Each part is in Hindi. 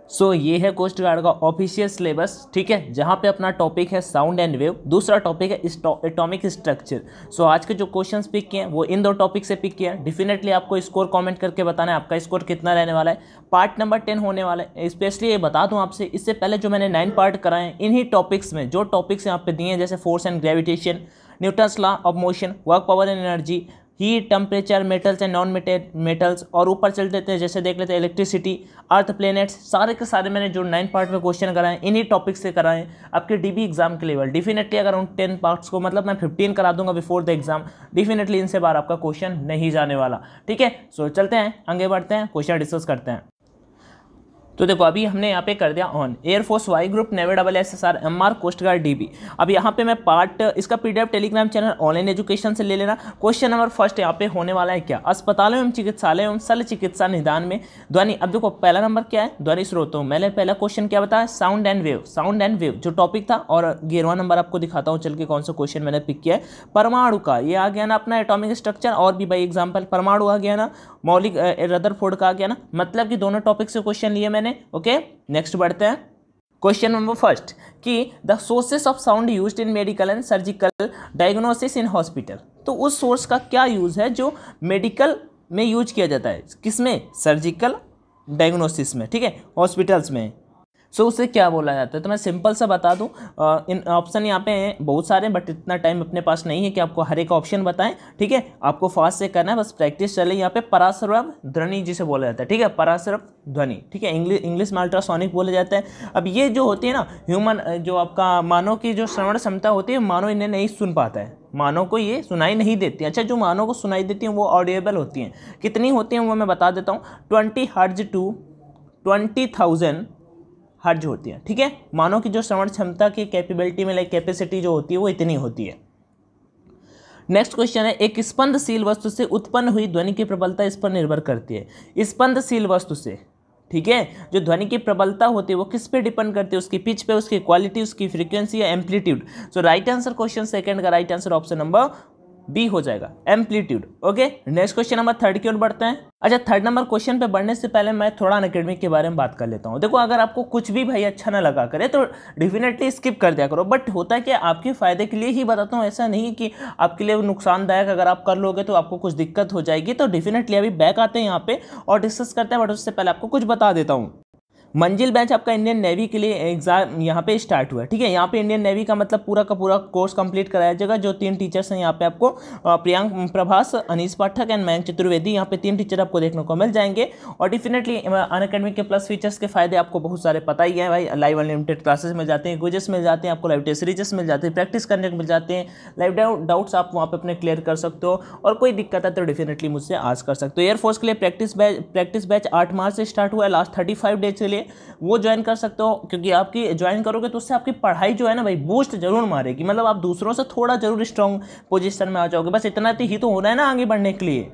ये है कोस्ट गार्ड का ऑफिशियल सिलेबस, ठीक है, जहाँ पे अपना टॉपिक है साउंड एंड वेव, दूसरा टॉपिक है एटॉमिक स्ट्रक्चर। आज के जो क्वेश्चंस पिक किए हैं वो इन 2 टॉपिक से पिक किए हैं। डेफिनेटली आपको स्कोर कमेंट करके बताना है आपका स्कोर कितना रहने वाला है। पार्ट नंबर 10 होने वाला है। स्पेशली ये बता दूं आपसे, इससे पहले जो मैंने 9 पार्ट कराए हैं, इन्हीं टॉपिक्स में जो टॉपिक्स यहाँ पे दिए हैं, जैसे force and gravitation, Newton's law of motion, work, power and energy, heat, temperature, metals and non metals, और ऊपर चल देते हैं, जैसे देख लेते हैं इलेक्ट्रिसिटी, अर्थ, प्लेनेट्स, सारे के सारे मैंने जो 9 पार्ट में क्वेश्चन कराए इन्हीं टॉपिक से कराए हैं आपके डीबी एग्जाम के लेवल। डेफिनेटली अगर उन 10 पार्ट्स को मतलब मैं 15 करा दूंगा बिफोर द एग्जाम, डेफिनेटली इनसे बाहर आपका क्वेश्चन नहीं जाने वाला, ठीक है। चलते हैं आगे बढ़ते हैं, क्वेश्चन डिस्कस करते हैं। तो देखो अभी हमने यहाँ पे कर दिया on air force Y group navy SSR MR coast guard DB। अब यहाँ पे मैं पार्ट इसका PDF Telegram channel online education से ले लेना। क्वेश्चन नंबर फर्स्ट यहाँ पे होने वाला है क्या, अस्पतालों एवं चिकित्सालय एवं शल्य चिकित्सा निदान में ध्वनि। अब देखो पहला नंबर क्या है, ध्वनि स्रोतों। मैंने पहला क्वेश्चन क्या बताया, साउंड एंड वेव जो टॉपिक था, और 11वां नंबर आपको दिखाता हूँ चल के कौन सा क्वेश्चन मैंने पिक किया है। परमाणु का ये आ गया ना अपना एटॉमिक स्ट्रक्चर, और भी बाई एग्जाम्पल परमाणु आ गया ना, मौलिक रदरफोर्ड का आ गया ना, मतलब कि दोनों टॉपिक से क्वेश्चन लिए मैंने। ओके, नेक्स्ट बढ़ते हैं। क्वेश्चन नंबर फर्स्ट कि the sources of sound used in medical and surgical diagnosis in hospital. तो उस सोर्स का क्या यूज है जो मेडिकल में यूज किया जाता है, किसमें, सर्जिकल डायग्नोसिस में, ठीक है, हॉस्पिटल्स में। उससे क्या बोला जाता है, तो मैं सिंपल सा बता दूं। इन ऑप्शन यहाँ पे बहुत सारे, बट इतना टाइम अपने पास नहीं है कि आपको हर एक ऑप्शन बताएं, ठीक है। आपको फास्ट से करना है, बस प्रैक्टिस चले। यहाँ पे पराश्रव ध्वनि जिसे बोला जाता है, ठीक है, पराश्रव ध्वनि, ठीक है, इंग्लिश में अल्ट्रासोनिक बोले जाते हैं। अब ये जो होती है ना ह्यूमन, जो आपका मानव की जो श्रवण क्षमता होती है, मानव इन्हें नहीं सुन पाता है, मानव को ये सुनाई नहीं देती। अच्छा, जो मानव को सुनाई देती हैं वो ऑडिएबल होती हैं। कितनी होती हैं वो मैं बता देता हूँ, 20 हर्ट्ज टू 20,000 हर्ट्ज होती है, ठीक है। मानव की जो श्रवण क्षमता की कैपेबिलिटी में कैपेसिटी जो होती है वो इतनी होती है। नेक्स्ट क्वेश्चन है, एक स्पंदशील वस्तु से उत्पन्न हुई ध्वनि की प्रबलता इस पर निर्भर करती है। स्पंदशील वस्तु से, ठीक है, जो ध्वनि की प्रबलता होती है वो किस पे डिपेंड करती है, उसकी पिच पे, उसकी क्वालिटी, उसकी फ्रीक्वेंसी या amplitude. Right answer question second का right answer option number B हो जाएगा, amplitude. Okay, next question number 3 की ओर बढ़ते हैं। अच्छा, 3rd नंबर क्वेश्चन पे बढ़ने से पहले मैं थोड़ा अनअकैडमिक के बारे में बात कर लेता हूँ। देखो, अगर आपको कुछ भी भाई अच्छा ना लगा करे तो डेफिनेटली स्किप कर दिया करो, बट होता है कि आपके फायदे के लिए ही बताता हूँ, ऐसा नहीं कि आपके लिए नुकसानदायक। अगर आप कर लोगे तो आपको कुछ दिक्कत हो जाएगी। तो डेफिनेटली अभी बैक आते हैं यहाँ पे और डिस्कस करते हैं, बट उससे पहले आपको कुछ बता देता हूँ। मंजिल बैच आपका इंडियन नेवी के लिए एग्जाम यहाँ पे स्टार्ट हुआ है, ठीक है। यहाँ पे इंडियन नेवी का मतलब पूरा का पूरा कोर्स कंप्लीट कराया जाएगा। जो 3 टीचर्स हैं यहाँ पे आपको, प्रियांक प्रभास, अनीस पाठक एंड मयंक चतुर्वेदी, यहाँ पे 3 टीचर आपको देखने को मिल जाएंगे। और डेफिनेटली अनअकैडमी के प्लस फीचर्स के फायदे आपको बहुत सारे पता ही है भाई। लाइव अनलिमिटेड क्लासेस मिल जाते हैं, क्विजेस मिल जाते हैं, आपको लाइव टेस्ट सीरीजेस मिल जाते हैं, प्रैक्टिस करने को मिल जाते हैं, लाइव डाउट्स आप वहाँ पे अपने क्लियर कर सकते हो, और कोई दिक्कत है तो डेफिनेटली मुझसे आज कर सकते हो। एयरफोर्स के लिए प्रैक्टिस बैच 8 मार्च से स्टार्ट हुआ है, लास्ट 35 डेज के लिए वो ज्वाइन कर सकते हो, क्योंकि आपकी ज्वाइन करोगे तो उससे आपकी पढ़ाई जो है ना भाई बूस्ट जरूर मारेगी। मतलब आप दूसरों से थोड़ा जरूर स्ट्रॉन्ग पोजीशन में आ जाओगे। बस इतना ही तो होना है ना आगे बढ़ने के लिए।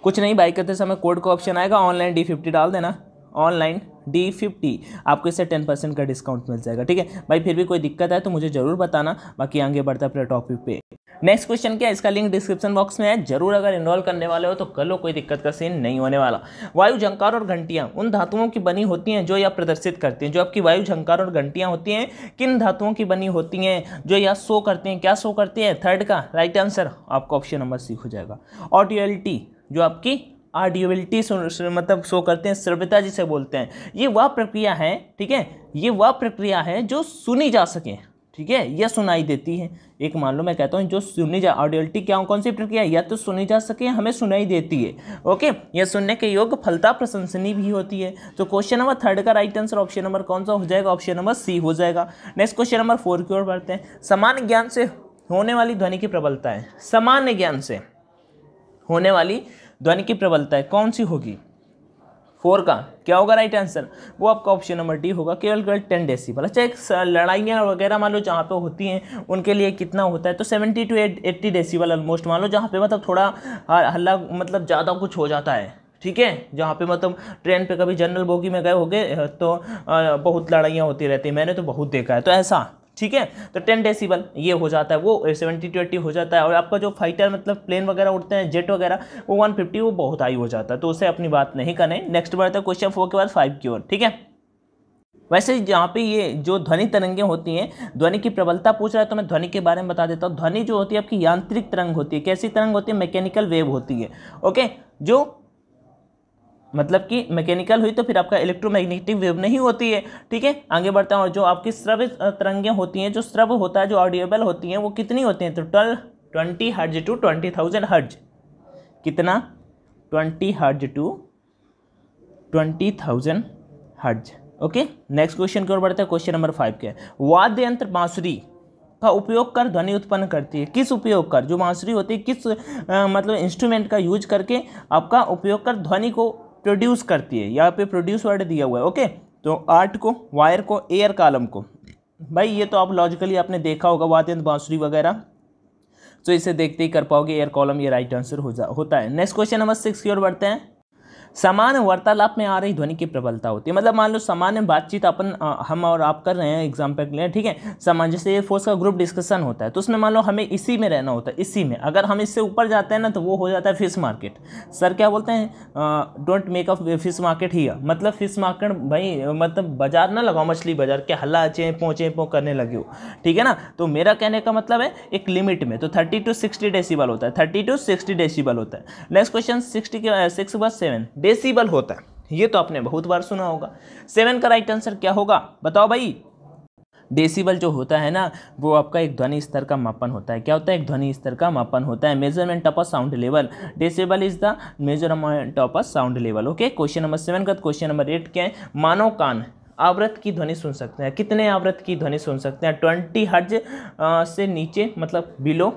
कुछ नहीं, बाई करते समय कोड का ऑप्शन आएगा, ऑनलाइन D50 डाल देना, ऑनलाइन D50, आपको इससे 10% का डिस्काउंट मिल जाएगा, ठीक है भाई। फिर भी कोई दिक्कत है तो मुझे जरूर बताना, बाकी आगे बढ़ता है अपने टॉपिक पे। नेक्स्ट क्वेश्चन क्या है, इसका लिंक डिस्क्रिप्शन बॉक्स में है, जरूर अगर इनरोल करने वाले हो तो कर लो, कोई दिक्कत का सीन नहीं होने वाला। वायु झंकार और घंटियां उन धातुओं की बनी होती हैं जो यह प्रदर्शित करती हैं। जो आपकी वायु झंकार और घंटियां होती हैं किन धातुओं की बनी होती हैं जो यह शो करती हैं, क्या शो करती हैं। 3rd का राइट आंसर आपका ऑप्शन नंबर C हो जाएगा। ऑडियलिटी, जो आपकी ऑडियबिलिटी मतलब शो करते हैं, श्रव्यता जिसे बोलते हैं, ये वह प्रक्रिया है, ठीक है, ये वह प्रक्रिया है जो सुनी जा सके, ठीक है, यह सुनाई देती है। एक मान लो मैं कहता हूँ जो सुनी जा, ऑडियलिटी क्या कौन सी प्रक्रिया, या तो सुनी जा सके, हमें सुनाई देती है। ओके, यह सुनने के योग्य फलता प्रशंसनीय भी होती है। तो क्वेश्चन नंबर 3rd का राइट आंसर ऑप्शन नंबर कौन सा हो जाएगा, ऑप्शन नंबर C हो जाएगा। नेक्स्ट क्वेश्चन नंबर 4 की ओर बढ़ते हैं। सामान्य ज्ञान से होने वाली ध्वनि की प्रबलता है, सामान्य ज्ञान से होने वाली ध्वनि की प्रबलता है कौन सी होगी। 4 का क्या होगा राइट आंसर, वो आपका ऑप्शन नंबर D होगा, केवल 10 डेसिबल। अच्छा, एक लड़ाइयाँ वगैरह मान लो जहाँ पे होती हैं उनके लिए कितना होता है, तो 70 to 80 डेसिबल ऑलमोस्ट। मान लो जहाँ पे मतलब थोड़ा हल्ला, मतलब ज़्यादा कुछ हो जाता है, ठीक है, जहाँ पे मतलब ट्रेन पे कभी जनरल बोगी में गए होगे तो बहुत लड़ाइयाँ होती रहती है, मैंने तो बहुत देखा है, तो ऐसा, ठीक है। तो 10 डेसिबल ये हो जाता है, वो 70 to 80 हो जाता है। और आपका जो फाइटर मतलब प्लेन वगैरह उड़ते हैं, जेट वगैरह, वो 150, वो बहुत हाई हो जाता है, तो उससे अपनी बात नहीं करें। नेक्स्ट बढ़ते हैं क्वेश्चन 4 के बाद 5 की ओर, ठीक है। वैसे जहाँ पे ये जो ध्वनि तरंगें होती हैं, ध्वनि की प्रबलता पूछ रहा है तो मैं ध्वनि के बारे में बता देता हूँ। ध्वनि जो होती है आपकी यांत्रिक तरंग होती है। कैसी तरंग होती है? मैकेनिकल वेव होती है। ओके, जो मतलब कि मैकेनिकल हुई तो फिर आपका इलेक्ट्रोमैग्नेटिक वेव नहीं होती है। ठीक है, आगे बढ़ते हैं। और जो आपकी श्रव्य तरंगें होती हैं, जो श्रव्य होता है, जो ऑडिएबल होती हैं, वो कितनी होती हैं? तो 20 हर्ज टू 20,000 हर्ज। कितना? 20 हर्ज टू 20,000 हर्ज। ओके, नेक्स्ट क्वेश्चन की ओर बढ़ते हैं। क्वेश्चन नंबर 5 क्या है? वाद्य यंत्र बांसुरी का उपयोग कर ध्वनि उत्पन्न करती है। किस उपयोग कर? जो बांसुरी होती है किस मतलब इंस्ट्रूमेंट का यूज करके आपका उपयोग कर ध्वनि को प्रोड्यूस करती है? यहाँ पे प्रोड्यूस वर्ड दिया हुआ है। ओके, तो आर्ट को, वायर को, एयर कॉलम को। भाई ये तो आप लॉजिकली आपने देखा होगा, वाद्य यंत्र बांसुरी वगैरह, तो इसे देखते ही कर पाओगे। एयर कॉलम ये राइट आंसर होता है। नेक्स्ट क्वेश्चन नंबर 6 की ओर बढ़ते हैं। सामान्य वार्तालाप में आ रही ध्वनि की प्रबलता होती है। मतलब मान लो सामान्य बातचीत अपन हम और आप कर रहे हैं एग्जाम्पल के लिए, ठीक है। सामान्य जैसे एयरफोर्स का ग्रुप डिस्कशन होता है, तो उसमें मान लो हमें इसी में रहना होता है, इसी में। अगर हम इससे ऊपर जाते हैं ना तो वो हो जाता है फिश मार्केट। सर क्या बोलते हैं? Don't make a fish market here. मतलब फिश मार्केट भाई मतलब बाजार ना लगाओ, मछली बाजार के हल्ला चें पो करने लगे हो, ठीक है ना। तो मेरा कहने का मतलब है एक लिमिट में, तो 30 to 60 डेसिबल होता है, 30 to 60 डेसिबल होता है। नेक्स्ट क्वेश्चन 60 के 6 के बाद 7 डेसिबल होता है। ये तो आपने बहुत बार सुना होगा। 7 का राइट आंसर क्या होगा बताओ भाई? डेसिबल जो होता है ना, वो आपका एक ध्वनि स्तर का मापन होता है। क्या होता है? एक ध्वनि स्तर का मापन होता है। Measurement of a sound level. Decibel is the measurement of a sound level. Okay, question number 7 का। क्वेश्चन नंबर 8 क्या है? मानव कान आवृत्ति की ध्वनि सुन सकते हैं। कितने आवृत्ति की ध्वनि सुन सकते हैं? 20 हर्ज से नीचे, मतलब बिलो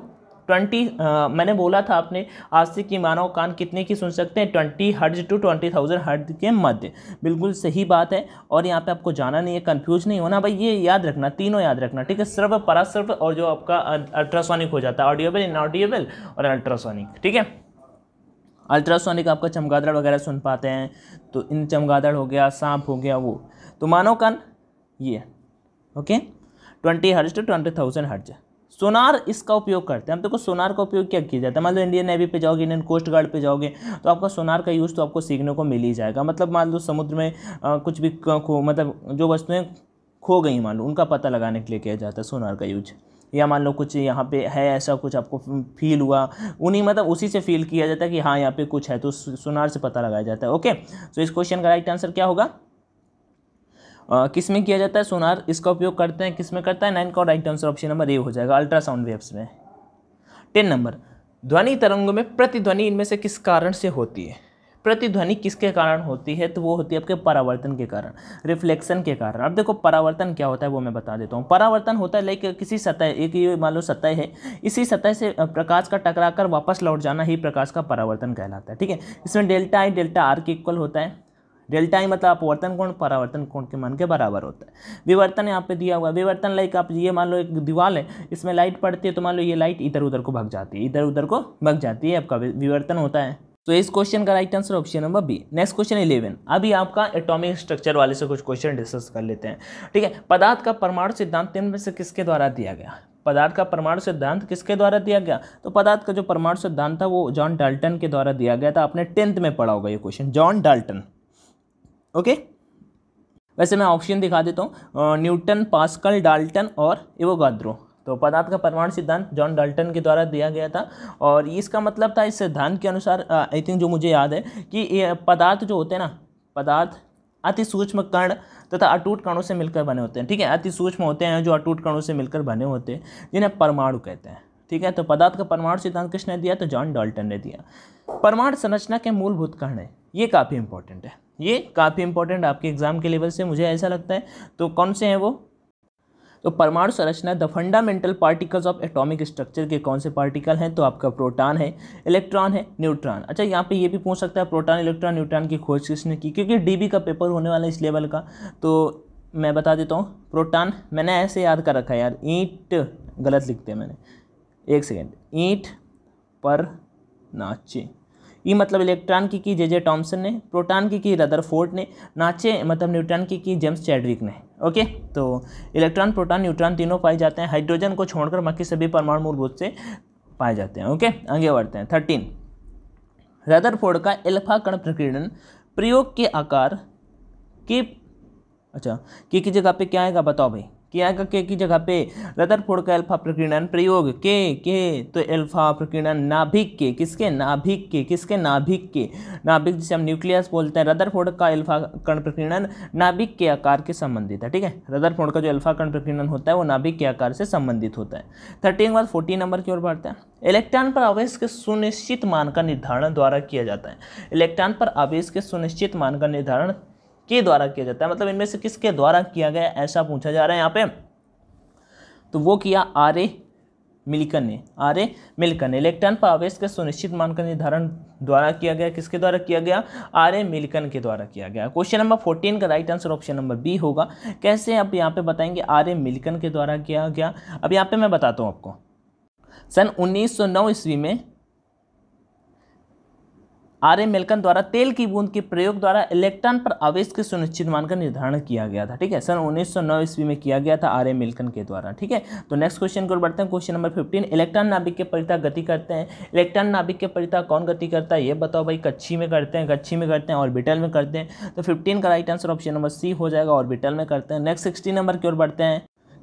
20। मैंने बोला था आपने आज से कि मानव कान कितने की सुन सकते हैं? 20 हर्ज टू 20,000 हर्ज के मध्य। बिल्कुल सही बात है। और यहाँ पे आपको जाना नहीं है, कंफ्यूज नहीं होना भाई, ये याद रखना, तीनों याद रखना, ठीक है। श्रव्य, पराश्रव्य और जो आपका अल्ट्रासोनिक हो जाता है, ऑडियोबल, इनऑडियोबल और अल्ट्रासोनिक, ठीक है। अल्ट्रासोनिक आपका चमगादड़ वगैरह सुन पाते हैं, तो इन चमगादड़ हो गया, सांप हो गया, वो तो मानव कान ये। ओके, 20 हर्ज टू 20,000 हर्ज। सोनार इसका उपयोग करते हैं हम। देखो सोनार का उपयोग क्या किया जाता है? मान लो इंडियन नेवी पे जाओगे, इंडियन कोस्ट गार्ड पे जाओगे, तो आपका सोनार का यूज़ तो आपको सीखने को मिल ही जाएगा। मतलब मान लो समुद्र में कुछ भी मतलब जो वस्तुएं खो गई, मान लो उनका पता लगाने के लिए किया जाता है सोनार का यूज। या मान लो कुछ यहाँ पे है ऐसा, कुछ आपको फील हुआ, उन्हीं मतलब उसी से फील किया जाता है कि हाँ यहाँ पे कुछ है, तो सोनार से पता लगाया जाता है। ओके, तो इस क्वेश्चन का राइट आंसर क्या होगा? किस में किया जाता है सोनार? इसका उपयोग करते हैं, किस में करता है? 9 का right answer option number A हो जाएगा, अल्ट्रासाउंड वेव्स में। 10 नंबर, ध्वनि तरंगों में प्रतिध्वनि इनमें से किस कारण से होती है? प्रतिध्वनि किसके कारण होती है? तो वो होती है आपके परावर्तन के कारण, रिफ्लेक्शन के कारण। अब देखो परावर्तन क्या होता है वो मैं बता देता हूँ। परावर्तन होता है लाइक किसी सतह, एक ये मान लो सतह है, इसी सतह से प्रकाश का टकराकर वापस लौट जाना ही प्रकाश का परावर्तन कहलाता है, ठीक है। इसमें डेल्टा आई डेल्टा आर के इक्वल होता है। डेल्टा आई मतलब अपवर्तन कोण परावर्तन कोण के मान के बराबर होता है। विवर्तन यहाँ पे दिया हुआ है। विवर्तन लाइक आप ये मान लो एक दीवार है, इसमें लाइट पड़ती है, तो मान लो ये लाइट इधर उधर को भाग जाती है, इधर उधर को भाग जाती है, आपका विवर्तन होता है। तो इस क्वेश्चन का right answer option number B. Next question 11। अभी आपका एटॉमिक स्ट्रक्चर वाले से कुछ क्वेश्चन डिस्कस कर लेते हैं, ठीक है। पदार्थ का परमाणु सिद्धांत निम्न में से किसके द्वारा दिया गया? पदार्थ का परमाणु सिद्धांत किसके द्वारा दिया गया? तो पदार्थ का जो परमाणु सिद्धांत था वो जॉन डाल्टन के द्वारा दिया गया था। आपने 10th में पढ़ा होगा ये क्वेश्चन, जॉन डाल्टन। ओके, वैसे मैं ऑप्शन दिखा देता हूँ, न्यूटन, पास्कल, डाल्टन और एवोगाद्रो। तो पदार्थ का परमाणु सिद्धांत जॉन डाल्टन के द्वारा दिया गया था। और इसका मतलब था, इस सिद्धांत के अनुसार आई थिंक जो मुझे याद है कि ये पदार्थ जो होते हैं ना, पदार्थ अति सूक्ष्म कण तथा अटूट कणों से मिलकर बने होते हैं, ठीक है। अति सूक्ष्म होते हैं जो अटूट कणों से मिलकर बने होते हैं, जिन्हें परमाणु कहते हैं, ठीक है। तो पदार्थ का परमाणु सिद्धांत किसने दिया? तो जॉन डाल्टन ने दिया। परमाणु संरचना के मूलभूत कण है, ये काफ़ी इंपॉर्टेंट है, ये काफ़ी इंपॉर्टेंट आपके एग्जाम के लेवल से मुझे ऐसा लगता है। तो कौन से हैं वो? तो परमाणु संरचना the fundamental particles of atomic structure के कौन से पार्टिकल हैं? तो आपका प्रोटॉन है, इलेक्ट्रॉन है, न्यूट्रॉन। अच्छा, यहाँ पे ये भी पूछ सकता है प्रोटॉन, इलेक्ट्रॉन, न्यूट्रॉन की खोज किसने की? क्योंकि डीबी का पेपर होने वाला है इस लेवल का, तो मैं बता देता हूँ। प्रोटॉन मैंने ऐसे याद कर रखा है यार, ईंट गलत लिखते हैं मैंने, एक सेकेंड, ईंट पर नाचे, ये मतलब इलेक्ट्रॉन की जे टॉमसन ने, प्रोटॉन की रदरफोर्ड ने, नाचे मतलब न्यूट्रॉन की जेम्स चैडविक ने। ओके, तो इलेक्ट्रॉन, प्रोटॉन, न्यूट्रॉन तीनों पाए जाते हैं। हाइड्रोजन को छोड़कर बाकी सभी परमाणु मूलभूत से पाए जाते हैं। ओके, आगे बढ़ते हैं। 13, रदरफोर्ड का एल्फा कण प्रकीर्णन प्रयोग के आकार के अच्छा, के की जगह पे क्या आएगा बताओ भाई, क्या आएगा के की जगह पे? रदरफोर्ड का अल्फा प्रकीर्णन प्रयोग के तो अल्फा प्रकीर्णन नाभिक के, किसके? नाभिक के, किसके? नाभिक के, नाभिक जिसे हम न्यूक्लियस बोलते हैं। रदरफोर्ड का अल्फा कण प्रकीर्णन नाभिक के आकार के संबंधित है, ठीक है। रदरफोर्ड का जो अल्फा कण प्रकीर्णन होता है वो नाभिक के आकार से संबंधित होता है। 13 के बाद 14 नंबर की ओर बढ़ते हैं। इलेक्ट्रॉन पर आवेश के सुनिश्चित मान का निर्धारण द्वारा किया जाता है। इलेक्ट्रॉन पर आवेश के सुनिश्चित मान का निर्धारण के द्वारा किया जाता है, मतलब इनमें से किसके द्वारा किया गया ऐसा पूछा जा रहा है यहाँ पे। तो वो किया आर.ए. मिल्कन ने, आर.ए. मिल्कन ने। इलेक्ट्रॉन पर आवेश के सुनिश्चित मान का निर्धारण द्वारा किया गया, किसके द्वारा किया गया? आर.ए. मिल्कन के द्वारा किया गया। क्वेश्चन नंबर 14 का right answer option number B होगा। कैसे? अब यहाँ पे बताएंगे आर.ए. मिल्कन के द्वारा किया गया। अब यहाँ पे मैं बताता हूँ आपको, सन 1909 ईस्वी में आर.ए. मिल्कन द्वारा तेल की बूंद के प्रयोग द्वारा इलेक्ट्रॉन पर आवेश के सुनिश्चित मान का निर्धारण किया गया था, ठीक है। सन 1909 ईस्वी में किया गया था आर.ए. मिल्कन के द्वारा, ठीक है। तो नेक्स्ट क्वेश्चन को बढ़ते हैं। क्वेश्चन नंबर 15, इलेक्ट्रॉन नाभिक के परितः गति करते हैं। इलेक्ट्रॉन नाभिक के परितः कौन गति करता है ये बताओ भाई। कक्षी में करते हैं, कक्षी में करते हैं, ऑर्बिटल में करते हैं। तो 15 का right answer option number C हो जाएगा, ऑर्बिटल में करते हैं। नेक्स्ट 16 नंबर की ओर बढ़ते हैं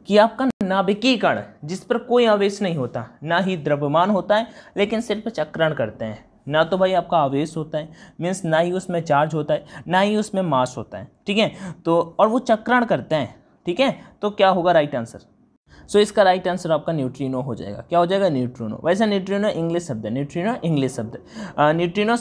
कि आपका नाभिकीय कण जिस पर कोई आवेश नहीं होता, ना ही द्रव्यमान होता है, लेकिन सिर्फ चक्रण करते हैं। ना तो भाई आपका आवेश होता है, मीन्स ना ही उसमें चार्ज होता है, ना ही उसमें मास होता है, ठीक है। तो और वो चक्रण करते हैं, ठीक है। तो क्या होगा राइट आंसर? सो इसका राइट आंसर आपका न्यूट्रिनो हो जाएगा। क्या हो जाएगा? न्यूट्रिनो। वैसे न्यूट्रिनो इंग्लिश शब्द है, न्यूट्रिनो इंग्लिश शब्द है। न्यूट्रिनो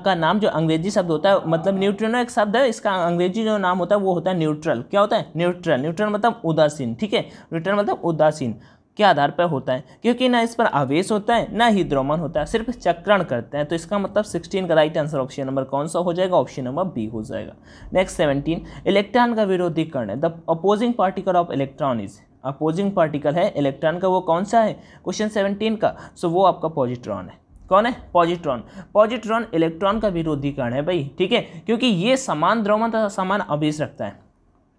का नाम जो अंग्रेजी शब्द होता है, मतलब न्यूट्रिनो एक शब्द है, इसका अंग्रेजी जो नाम होता है वो होता है न्यूट्रल। क्या होता है? न्यूट्रल। न्यूट्रल मतलब उदासीन, ठीक है। न्यूट्रल मतलब उदासीन के आधार पर होता है, क्योंकि ना इस पर आवेश होता है ना ही द्रव्यमान होता है, सिर्फ चक्रण करते हैं। तो इसका मतलब 16 का राइट आंसर ऑप्शन नंबर कौन सा हो जाएगा? ऑप्शन नंबर बी हो जाएगा। नेक्स्ट 17, इलेक्ट्रॉन का विरोधी कण है। The opposing particle of electron is, opposing particle है इलेक्ट्रॉन का वो कौन सा है क्वेश्चन 17 का? सो वो आपका पॉजिट्रॉन है। कौन है? पॉजिट्रॉन। पॉजिट्रॉन इलेक्ट्रॉन का विरोधी कण है भाई, ठीक है, क्योंकि ये समान द्रव्यमान तथा समान आवेश रखता है,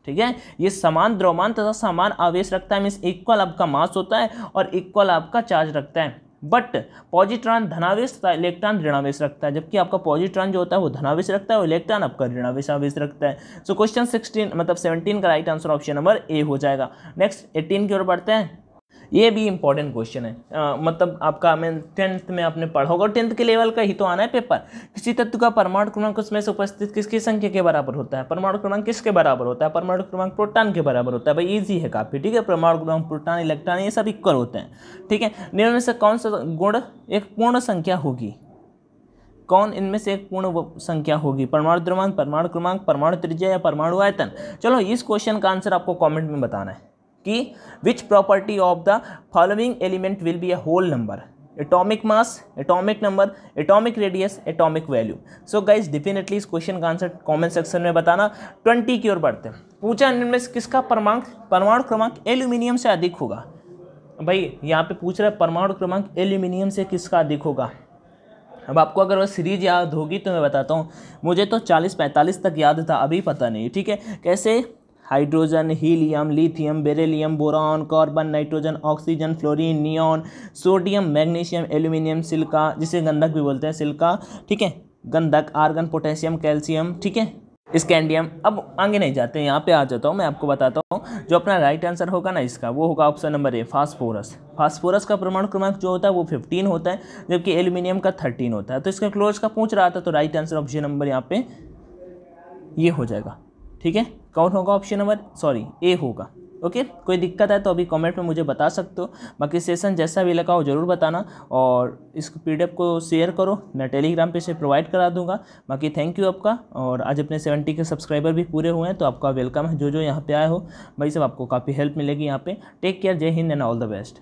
ठीक है। ये समान द्रव्यमान तथा समान आवेश रखता है, मीन्स इक्वल आपका मास होता है और इक्वल आपका चार्ज रखता है। बट पॉजिट्रॉन धनावेश तथा इलेक्ट्रॉन ऋणावेश रखता है, जबकि आपका पॉजिट्रॉन जो होता है वो धनावेश रखता है और इलेक्ट्रॉन आपका ऋणावेश आवेश रखता है। सो क्वेश्चन 16 मतलब 17 का right answer option number A हो जाएगा। नेक्स्ट 18 की ओर बढ़ते हैं। ये भी इंपॉर्टेंट क्वेश्चन है, मतलब आपका मैं 10th में आपने पढ़ा होगा, 10th के लेवल का ही तो आना है पेपर। किसी तत्व का परमाणु क्रमांक उसमें से उपस्थित किसकी संख्या के बराबर होता है? परमाणु क्रमांक किसके बराबर होता है? परमाणु क्रमांक प्रोटॉन के बराबर होता है। भाई इजी है काफी, ठीक है। परमाणु क्रमांक प्रोटॉन इलेक्ट्रॉन ये सब इक्वल होते हैं, ठीक है। निम्न में से कौन सा गुण एक पूर्ण संख्या होगी? कौन इनमें से एक पूर्ण संख्या होगी? परमाणु द्रव्यमान, परमाणु क्रमांक, परमाणु त्रिज्या या परमाणु आयतन? चलो इस क्वेश्चन का आंसर आपको कॉमेंट में बताना है कि which property of the following element will be a whole number? Atomic mass, atomic number, atomic radius, atomic value. So guys definitely इस क्वेश्चन का आंसर कमेंट सेक्शन में बताना। 20 की ओर बढ़ते हैं। पूछा इनमें से किसका परमाणु क्रमांक एल्यूमिनियम से अधिक होगा? भाई यहाँ पे पूछ रहा है परमाणु क्रमांक एल्यूमिनियम से किसका अधिक होगा। अब आपको अगर वह सीरीज याद होगी तो मैं बताता हूँ। मुझे तो 40-45 तक याद था, अभी पता नहीं, ठीक है। कैसे? Hydrogen, helium, lithium, beryllium, boron, carbon, nitrogen, oxygen, fluorine, neon, sodium, magnesium, aluminium, silica जिसे गंधक भी बोलते हैं, सिलिका, ठीक है, गंधक, आर्गन, पोटेशियम, कैल्शियम, ठीक है, स्कैंडियम। अब आगे नहीं जाते, यहाँ पे आ जाता हूँ, मैं आपको बताता हूँ जो अपना राइट आंसर होगा ना इसका, वो होगा option number A, phosphorus. Phosphorus का परमाणु क्रमांक जो होता है वो 15 होता है, जबकि एल्यूमिनियम का 13 होता है। तो इसका क्लोज का पूछ रहा था, तो राइट आंसर ऑप्शन नंबर यहाँ पे ये हो जाएगा, ठीक है। कौन होगा? ऑप्शन नंबर ए होगा। ओके, कोई दिक्कत है तो अभी कमेंट में मुझे बता सकते हो। बाकी सेशन जैसा भी लगा हो ज़रूर बताना, और इस PDF को शेयर करो, मैं टेलीग्राम पे से प्रोवाइड करा दूंगा। बाकी थैंक यू आपका, और आज अपने 70 के सब्सक्राइबर भी पूरे हुए हैं, तो आपका वेलकम है। जो यहाँ पे आए हो भाई सब, आपको काफ़ी हेल्प मिलेगी यहाँ पे। टेक केयर, जय Hind and all the best.